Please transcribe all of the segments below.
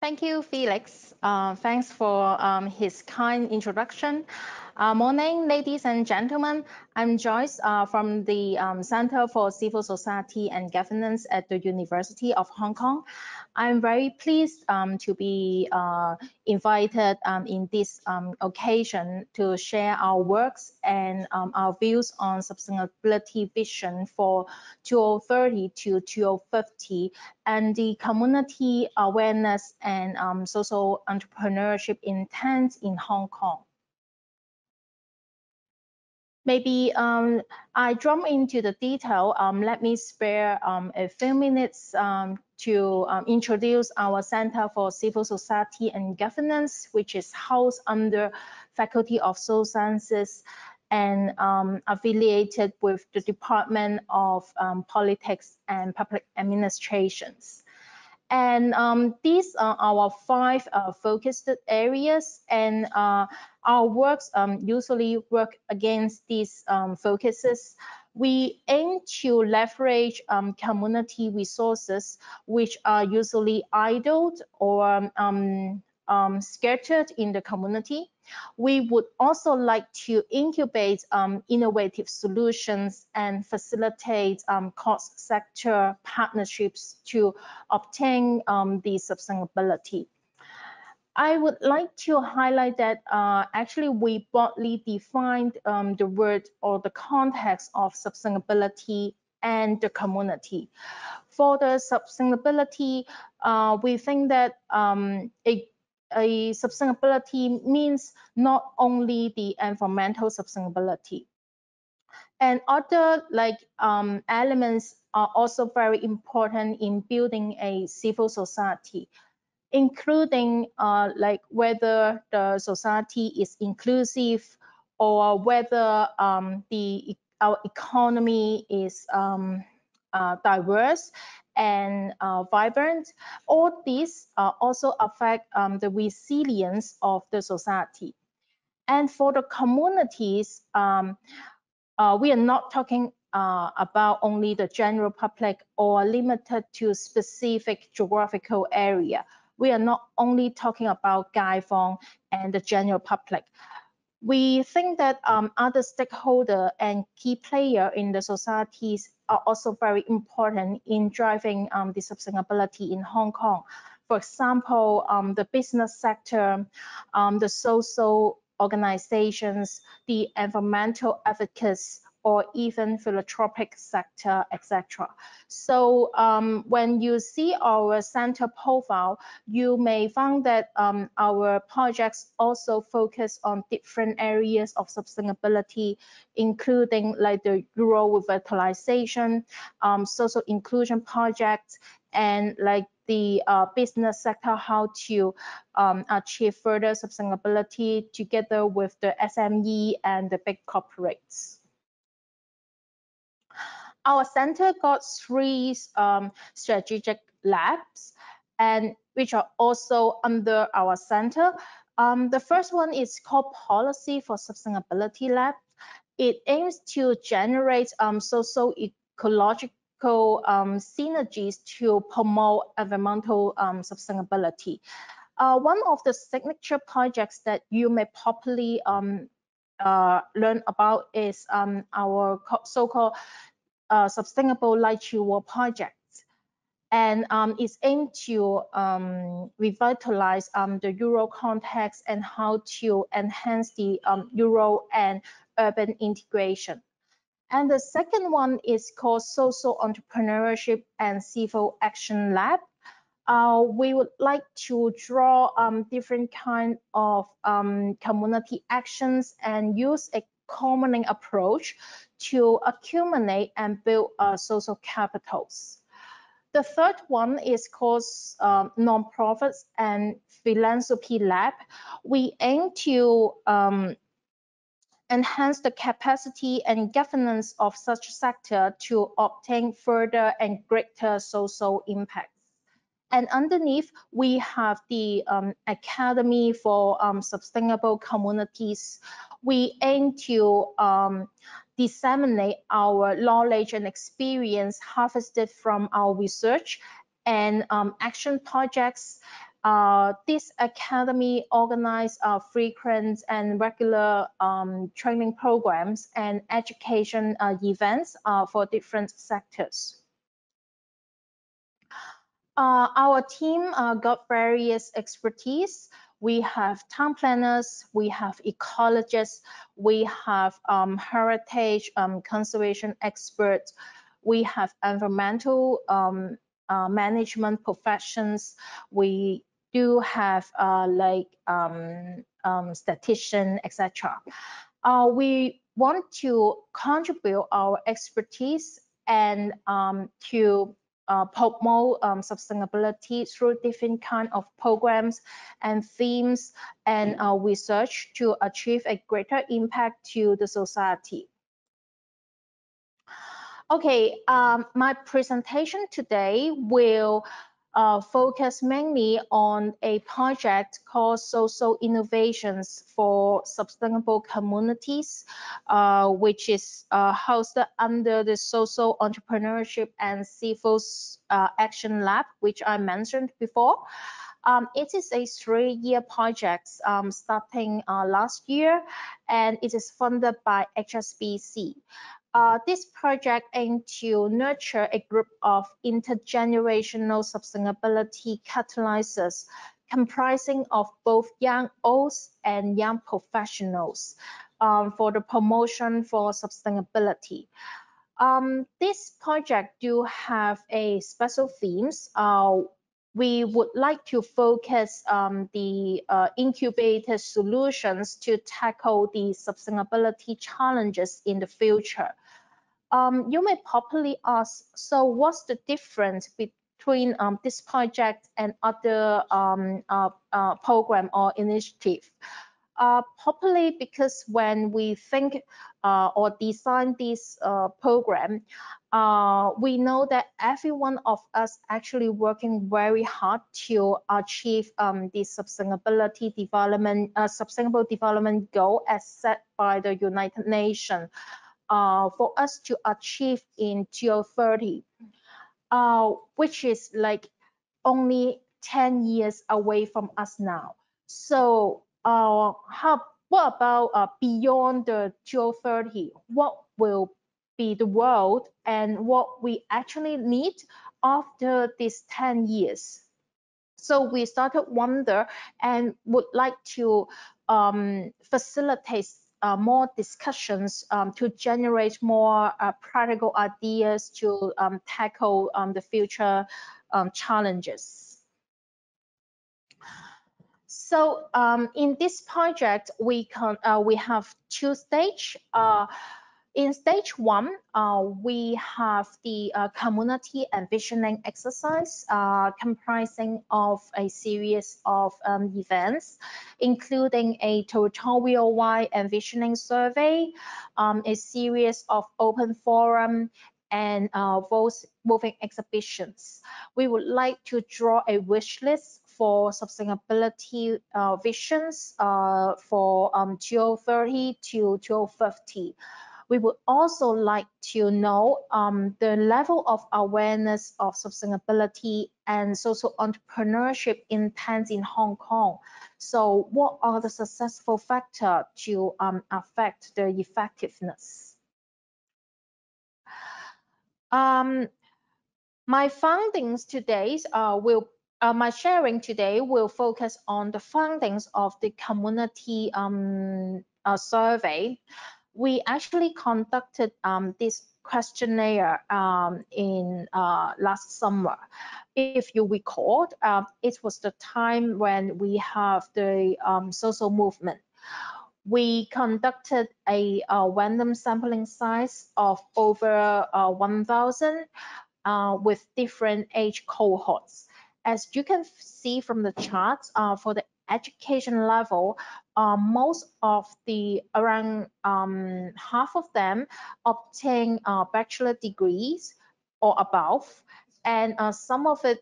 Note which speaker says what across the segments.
Speaker 1: Thank you, Felix. Thanks for his kind introduction. Morning, ladies and gentlemen. I'm Joyce from the Center for Civil Society and Governance at the University of Hong Kong. I'm very pleased to be invited in this occasion to share our works and our views on sustainability vision for 2030 to 2050 and the community awareness and social entrepreneurship intent in Hong Kong. Maybe I jump into the detail. Let me spare a few minutes to introduce our Center for Civil Society and Governance, which is housed under Faculty of Social Sciences and affiliated with the Department of Politics and Public Administrations. And these are our five focused areas, and our works usually work against these focuses. We aim to leverage community resources which are usually idled or scattered in the community. We would also like to incubate innovative solutions and facilitate cross-sector partnerships to obtain the sustainability. I would like to highlight that actually we broadly defined the word or the context of sustainability and the community. For the sustainability, we think that a sustainability means not only the environmental sustainability, and other elements are also very important in building a civil society, including like whether the society is inclusive or whether our economy is diverse and vibrant. All these also affect the resilience of the society. And for the communities, we are not talking about only the general public or limited to specific geographical area. We are not only talking about Gai Fong and the general public. We think that other stakeholders and key players in the societies are also very important in driving the sustainability in Hong Kong. For example, the business sector, the social organizations, the environmental advocates, or even philanthropic sector, etc. So when you see our center profile, you may find that our projects also focus on different areas of sustainability, including like the rural revitalization, social inclusion projects, and like the business sector, how to achieve further sustainability together with the SME and the big corporates. Our center got three strategic labs, and which are also under our center. The first one is called Policy for Sustainability Lab. It aims to generate social ecological synergies to promote environmental sustainability. One of the signature projects that you may probably learn about is our so-called Sustainable Light Fuel project. And it's aimed to revitalize the rural context and how to enhance the rural and urban integration. And the second one is called Social Entrepreneurship and Civil Action Lab. We would like to draw different kind of community actions and use a commoning approach to accumulate and build social capitals. The third one is called Nonprofits and Philanthropy Lab. We aim to enhance the capacity and governance of such sector to obtain further and greater social impacts. And underneath, we have the Academy for Sustainable Communities. We aim to disseminate our knowledge and experience harvested from our research and action projects This academy organizes frequent and regular training programs and education events for different sectors. Our team got various expertise. We have town planners, we have ecologists, we have heritage conservation experts, we have environmental management professions, we do have statistician, etc. We want to contribute our expertise and to promote sustainability through different kind of programs and themes and research to achieve a greater impact to the society. Okay, my presentation today will focus mainly on a project called Social Innovations for Sustainable Communities, which is hosted under the Social Entrepreneurship and Civil Action Lab, which I mentioned before. It is a 3-year project starting last year, and it is funded by HSBC. This project aims to nurture a group of intergenerational sustainability catalyzers comprising of both young adults and young professionals for the promotion for sustainability. This project do have a special themes. We would like to focus the incubated solutions to tackle the sustainability challenges in the future. You may probably ask, so what's the difference between this project and other program or initiative? Probably because when we think or design this program, we know that every one of us actually working very hard to achieve the sustainable development goal as set by the United Nations for us to achieve in 2030, which is like only 10 years away from us now. So what about beyond the 2030? What will be the world and what we actually need after these 10 years? So we started wonder and would like to facilitate more discussions to generate more practical ideas to tackle the future challenges. So in this project, we have 2 stages. In stage 1, we have the community envisioning exercise comprising of a series of events, including a territorial-wide envisioning survey, a series of open forum, and moving exhibitions. We would like to draw a wish list for sustainability visions for 2030 to 2050. We would also like to know the level of awareness of sustainability and social entrepreneurship intense in Hong Kong. So what are the successful factors to affect the effectiveness? My findings today my sharing today will focus on the findings of the community survey. We actually conducted this questionnaire in last summer. If you recall, it was the time when we have the social movement. We conducted a random sampling size of over 1,000 with different age cohorts. As you can see from the charts, for the education level, most of the around half of them obtain bachelor degrees or above, and some of it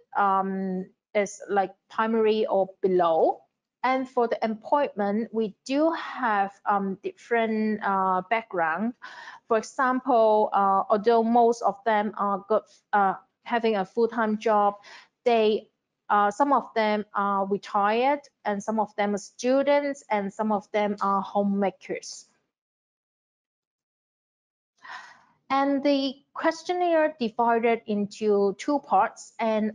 Speaker 1: is like primary or below. And for the employment, we do have different background. For example, although most of them are good, having a full-time job, they some of them are retired, and some of them are students, and some of them are homemakers. And the questionnaire divided into two parts, and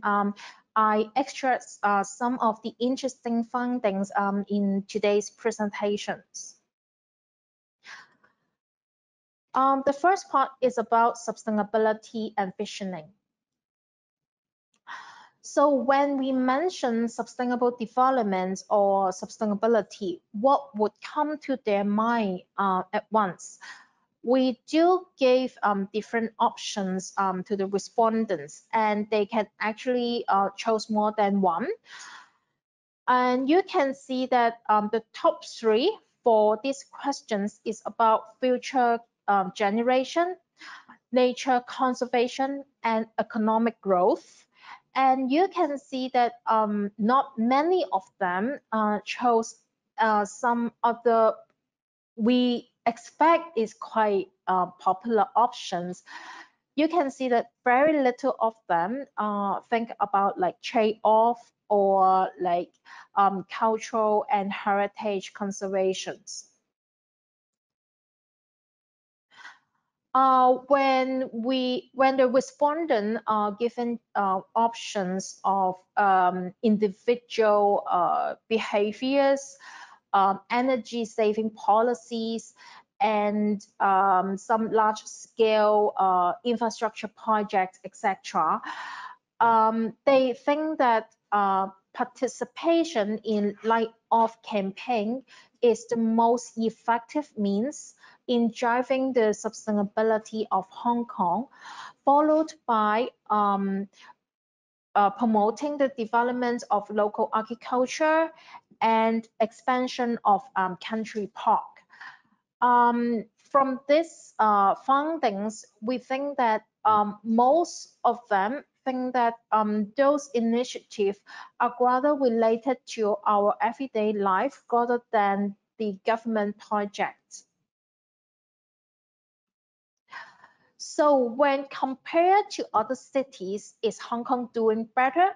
Speaker 1: I extract some of the interesting findings in today's presentations. The first part is about sustainability and envisioning. So when we mention sustainable development or sustainability, what would come to their mind at once? We do give different options to the respondents, and they can actually choose more than one. And you can see that the top three for these questions is about future generation, nature conservation, and economic growth. And you can see that not many of them chose some other we expect is quite popular options. You can see that very little of them think about like trade-off or like cultural and heritage conservations. When the respondent are given options of individual behaviors, energy saving policies, and some large scale infrastructure projects, etc. They think that participation in light-off campaign is the most effective means in driving the sustainability of Hong Kong, followed by promoting the development of local agriculture and expansion of country park. From these findings, we think that most of them think that those initiatives are rather related to our everyday life rather than the government projects. So when compared to other cities, is Hong Kong doing better?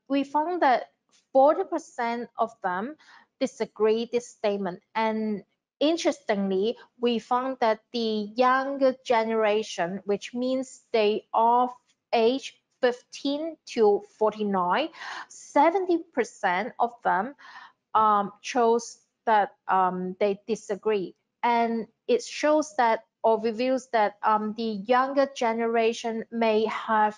Speaker 1: We found that 40% of them disagree this statement. And interestingly, we found that the younger generation, which means they are age 15 to 49, 70% of them chose that they disagree. And it shows that or reveals that the younger generation may have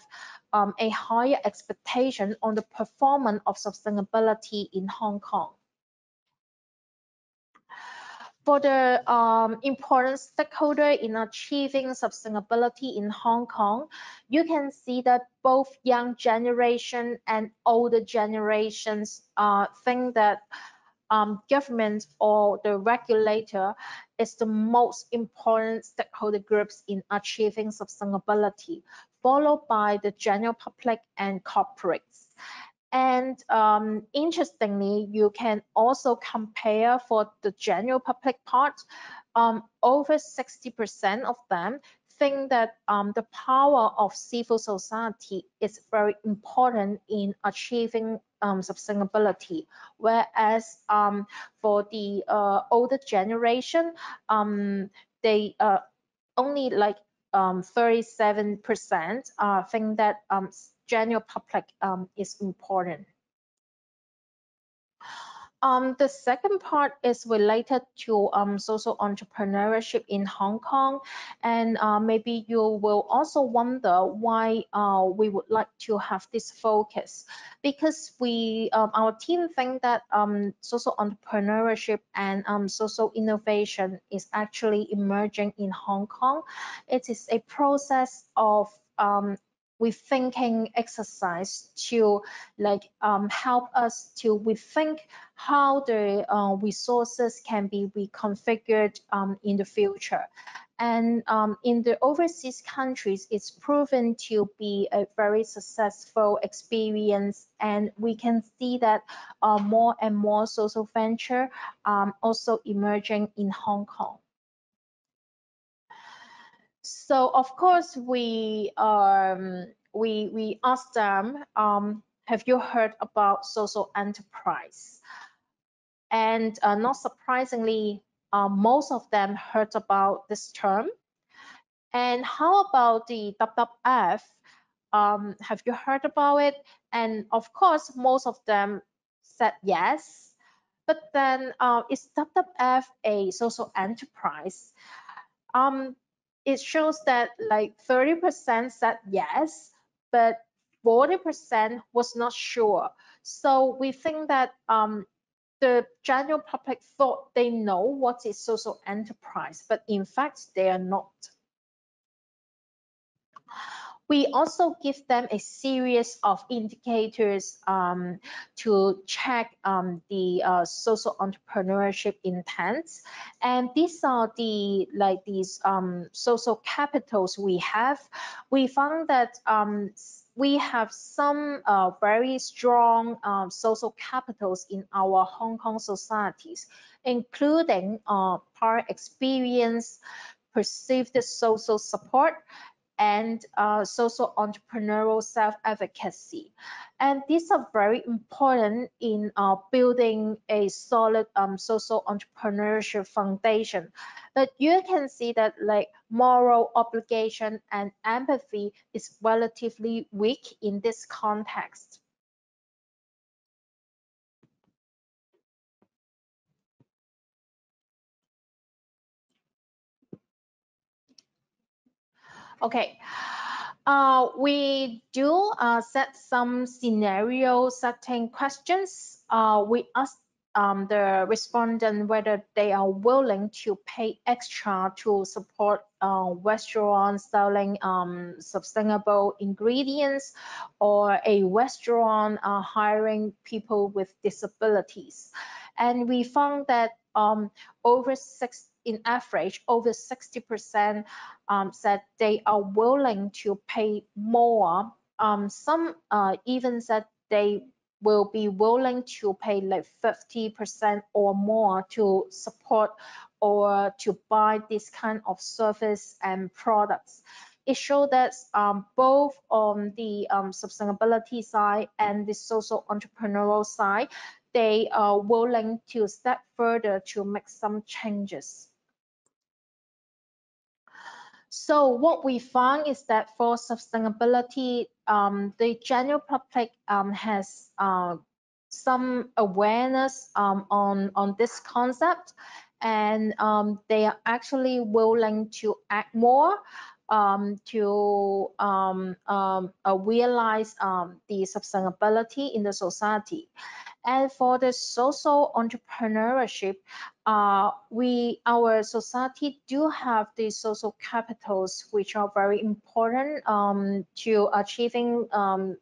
Speaker 1: a higher expectation on the performance of sustainability in Hong Kong. For the important stakeholder in achieving sustainability in Hong Kong, you can see that both young generation and older generations think that government or the regulator is the most important stakeholder groups in achieving sustainability, followed by the general public and corporates. And interestingly, you can also compare for the general public part, over 60% of them think that the power of civil society is very important in achieving sustainability, whereas for the older generation, they only like 37% think that general public is important. The second part is related to social entrepreneurship in Hong Kong, and maybe you will also wonder why we would like to have this focus, because we our team think that social entrepreneurship and social innovation is actually emerging in Hong Kong. It is a process of rethinking exercise to like help us to rethink how the resources can be reconfigured in the future. And in the overseas countries, it's proven to be a very successful experience, and we can see that more and more social venture also emerging in Hong Kong. So of course we asked them have you heard about social enterprise? And not surprisingly, most of them heard about this term. And how about the WWF? Have you heard about it? And of course, most of them said yes. But then, is WWF a social enterprise? It shows that like 30% said yes, but 40% was not sure. So we think that the general public thought they know what is social enterprise, but in fact they are not. We also give them a series of indicators to check the social entrepreneurship intents, and these are these social capitals we have. We found that we have some very strong social capitals in our Hong Kong societies, including prior experience, perceived social support, and social entrepreneurial self-advocacy. And these are very important in building a solid social entrepreneurship foundation. But you can see that like moral obligation and empathy is relatively weak in this context. Okay, we do set some scenario setting questions. We ask the respondent whether they are willing to pay extra to support restaurants selling sustainable ingredients, or a restaurant hiring people with disabilities. And we found that in average, over 60% said they are willing to pay more. Some even said they will be willing to pay like 50% or more to support or to buy this kind of service and products. It showed that both on the sustainability side and the social entrepreneurial side, they are willing to step further to make some changes. So what we found is that for sustainability, the general public has some awareness on this concept, and they are actually willing to act more to realize the sustainability in the society. And for the social entrepreneurship, our society do have the social capitals, which are very important to achieving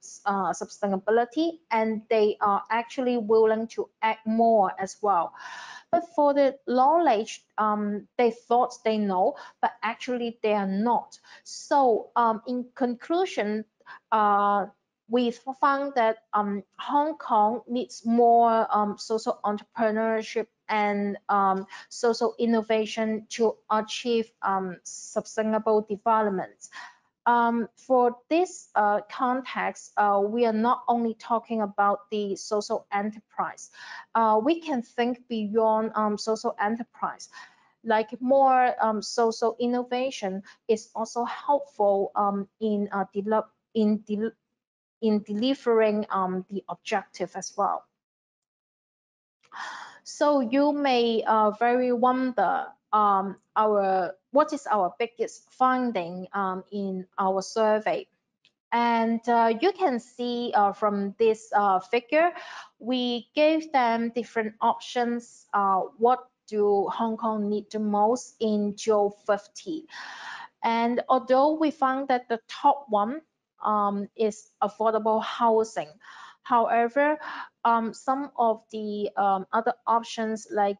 Speaker 1: sustainability, and they are actually willing to act more as well. But for the knowledge, they thought they know, but actually they are not. So in conclusion, we found that Hong Kong needs more social entrepreneurship and social innovation to achieve sustainable development. For this context, we are not only talking about the social enterprise. We can think beyond social enterprise. Like more social innovation is also helpful in delivering the objective as well. So you may very wonder what is our biggest finding in our survey. And you can see from this figure, we gave them different options. What do Hong Kong need the most in G50? And although we found that the top one is affordable housing, however, some of the other options like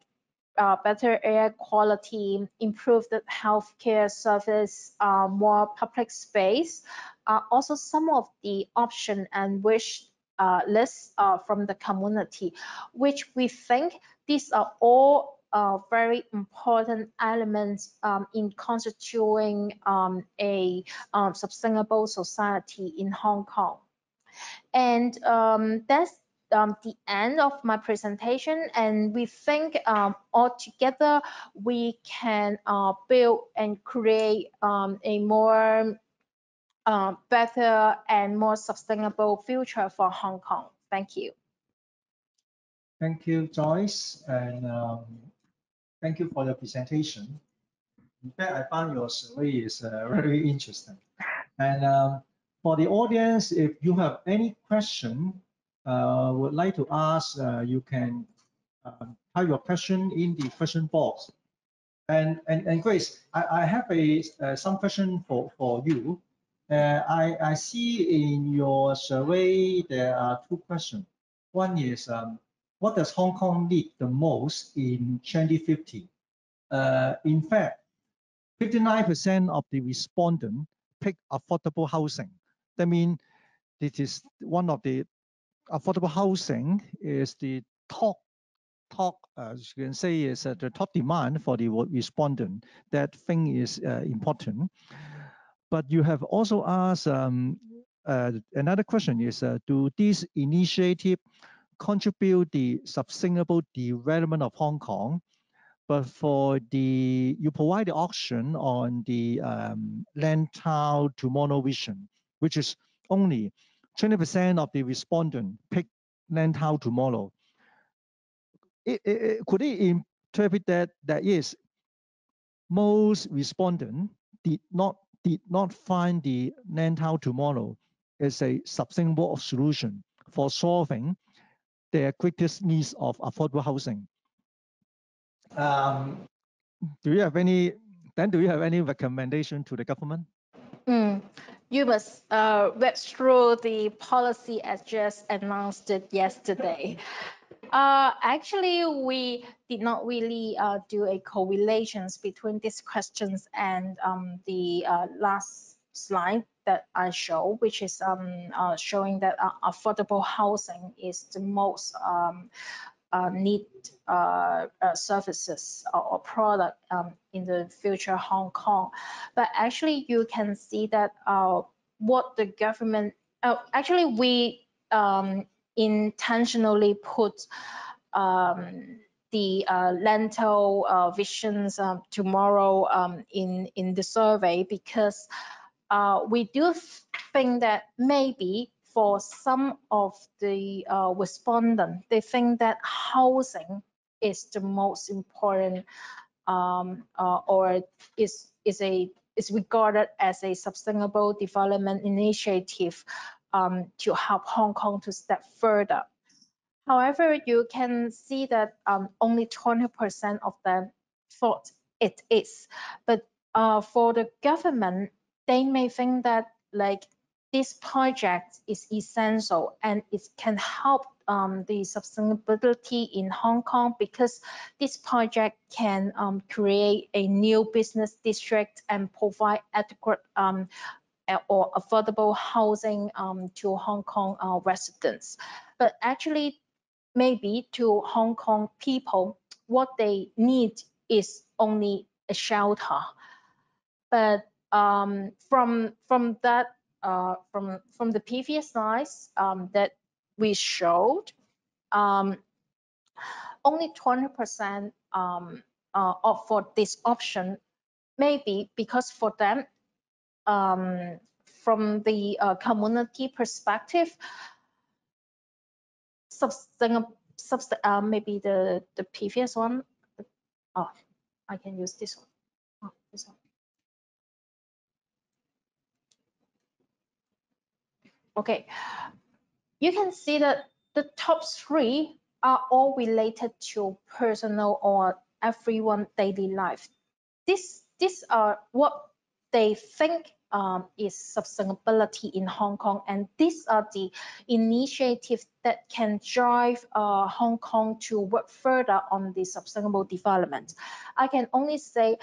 Speaker 1: better air quality, improved healthcare service, more public space, also some of the option and wish lists from the community, which we think these are all very important elements in constituting a sustainable society in Hong Kong. And that's the end of my presentation. And we think all together we can build and create a more better and more sustainable future for Hong Kong. Thank you.
Speaker 2: Thank you, Joyce, and thank you for your presentation. In fact, I found your survey is very interesting. And for the audience, if you have any question, would like to ask, you can type your question in the question box. And Grace, I have some question for you. I see in your survey there are two questions. One is, what does Hong Kong need the most in 2050? In fact, 59% of the respondents pick affordable housing. That means this is one of the affordable housing is the top, as you can say, is the top demand for the respondent. That thing is important. But you have also asked another question is, do these initiatives contribute the sustainable development of Hong Kong? But for the, you provide the option on the land town tomorrow vision, which is only 20% of the respondent pick land town tomorrow. Could it interpret that yes, most respondents did not find the land town tomorrow as a sustainable solution for solving their greatest needs of affordable housing? Do you have any recommendation to the government?
Speaker 1: You must read through the policy as just announced it yesterday. Actually, we did not really do a correlations between these questions and the last slide that I show, which is showing that affordable housing is the most need services or product in the future Hong Kong. But actually, you can see that what the government, actually we intentionally put the lentil visions tomorrow in the survey because we do think that maybe for some of the respondents, they think that housing is the most important or is regarded as a sustainable development initiative to help Hong Kong to step further. However, you can see that only 20% of them thought it is. But for the government, they may think that like this project is essential and it can help the sustainability in Hong Kong because this project can create a new business district and provide adequate or affordable housing to Hong Kong residents. But actually, maybe to Hong Kong people, what they need is only a shelter. But from that from the previous slides that we showed, only 20% opt for this option, maybe because for them, from the community perspective, maybe the previous one. Oh, I can use this one. Oh, this one. Okay, you can see that the top three are all related to personal or everyone daily life. These are what they think is sustainability in Hong Kong, and these are the initiatives that can drive Hong Kong to work further on the sustainable development. I can only say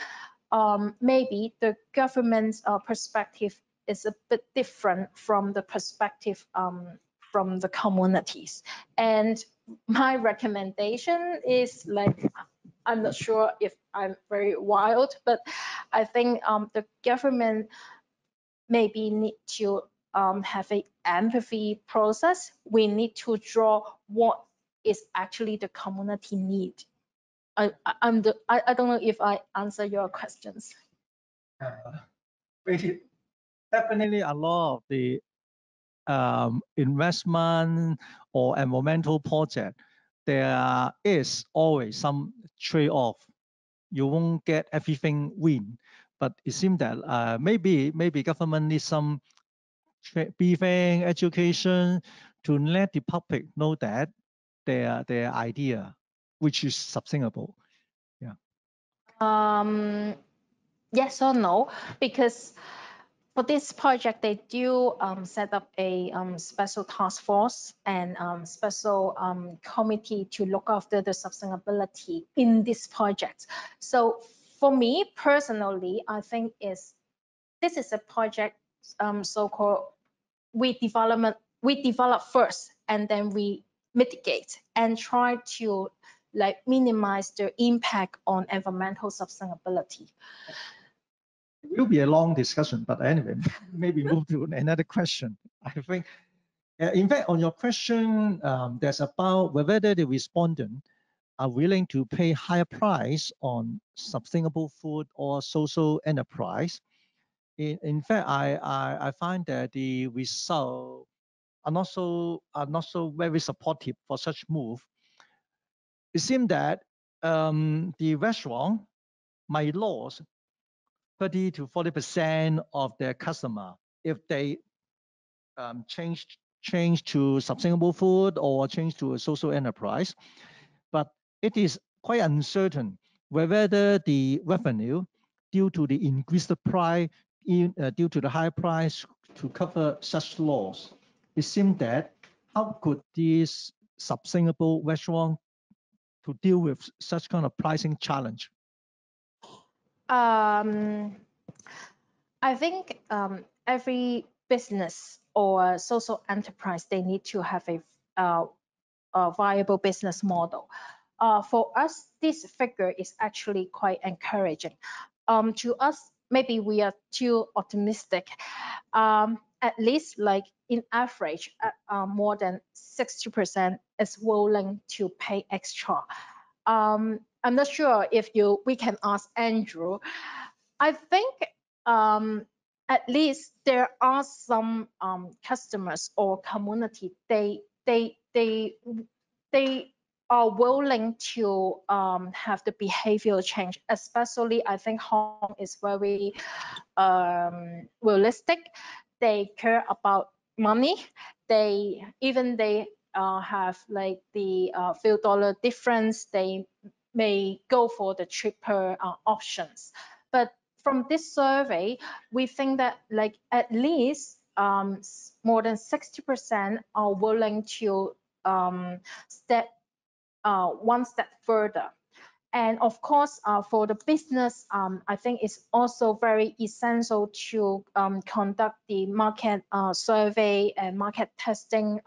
Speaker 1: maybe the government's perspective is a bit different from the perspective from the communities. And my recommendation is like, I'm not sure if I'm very wild, but I think the government maybe need to have a empathy process. We need to draw what is actually the community need. I don't know if I answer your questions.
Speaker 2: Definitely a lot of the investment or environmental project, there is always some trade-off. You won't get everything win, but it seems that maybe government needs some briefing, education to let the public know that their idea, which is sustainable. Yeah.
Speaker 1: Yes or no, because for this project, they do set up a special task force and special committee to look after the sustainability in this project. So for me personally, I think this is a project so-called we develop first and then we mitigate and try to like minimize the impact on environmental sustainability.
Speaker 2: It will be a long discussion, but anyway, maybe move to another question. I think, in fact, on your question, there's about whether the respondent are willing to pay higher price on sustainable food or social enterprise. In fact, I find that the result are not so very supportive for such move. It seems that the restaurant might lose 30 to 40% of their customer if they change to sustainable food or change to a social enterprise. But it is quite uncertain whether the revenue due to the increased price due to the high price to cover such loss. It seems that how could this sustainable restaurant to deal with such kind of pricing challenge?
Speaker 1: I think every business or social enterprise, they need to have a viable business model. For us, this figure is actually quite encouraging. To us, maybe we are too optimistic. At least like in average, more than 60% is willing to pay extra. I'm not sure if we can ask Andrew. I think at least there are some customers or community they are willing to have the behavioral change. Especially, I think Hong Kong is very realistic. They care about money. They have like the few dollar difference. They may go for the cheaper options. But from this survey, we think that like at least more than 60% are willing to step one step further. And of course, for the business, I think it's also very essential to conduct the market survey and market testing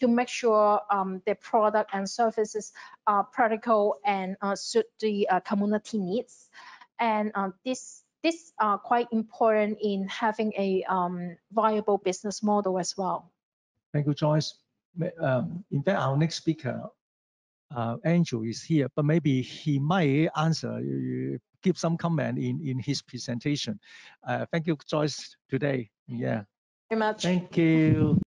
Speaker 1: to make sure the product and services are practical and suit the community needs. And this are quite important in having a viable business model as well.
Speaker 2: Thank you, Joyce. In fact, our next speaker, Andrew, is here, but maybe he might answer, give some comment in his presentation. Thank you, Joyce, today. Yeah.
Speaker 1: Very much.
Speaker 2: Thank you.